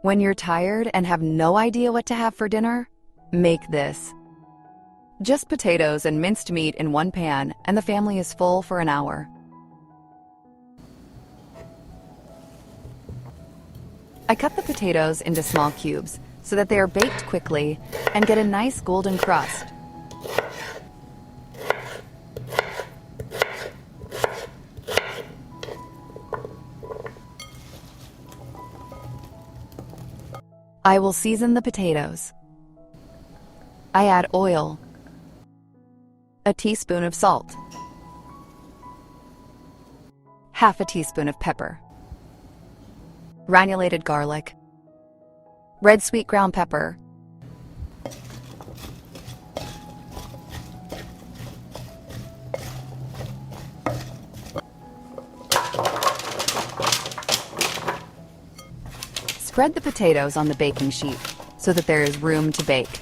When you're tired and have no idea what to have for dinner, make this. Just potatoes and minced meat in one pan, and the family is full for an hour. I cut the potatoes into small cubes so that they are baked quickly and get a nice golden crust. I will season the potatoes. I add oil, a teaspoon of salt, half a teaspoon of pepper, granulated garlic, red sweet ground pepper, spread the potatoes on the baking sheet so that there is room to bake.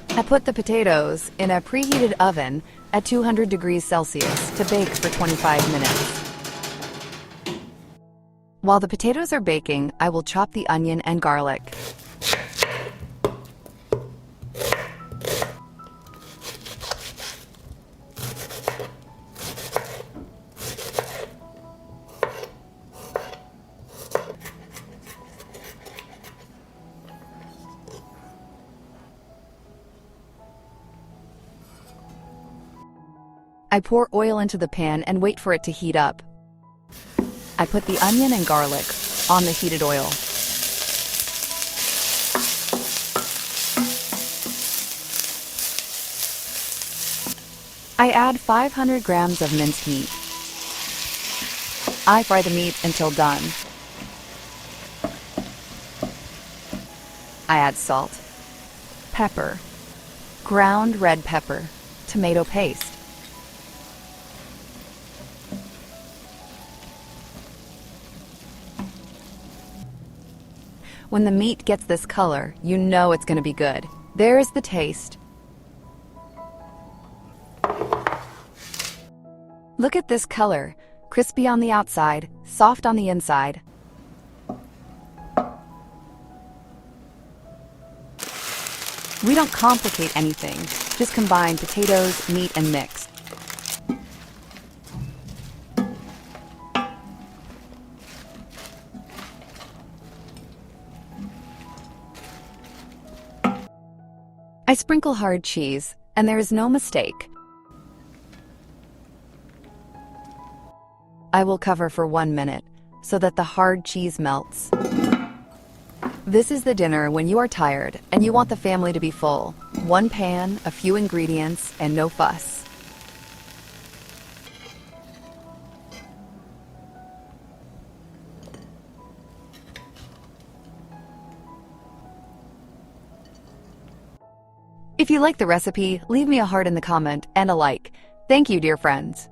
I put the potatoes in a preheated oven at 200 degrees Celsius to bake for 25 minutes. While the potatoes are baking, I will chop the onion and garlic. I pour oil into the pan and wait for it to heat up. I put the onion and garlic on the heated oil. I add 500 grams of minced meat. I fry the meat until done. I add salt, pepper, ground red pepper, tomato paste. When the meat gets this color, you know it's going to be good. There is the taste. Look at this color, crispy on the outside, soft on the inside. We don't complicate anything, just combine potatoes, meat, and mix. I sprinkle hard cheese, and there is no mistake. I will cover for 1 minute so that the hard cheese melts. This is the dinner when you are tired and you want the family to be full. One pan, a few ingredients, and no fuss. If you like the recipe, leave me a heart in the comment and a like. Thank you, dear friends.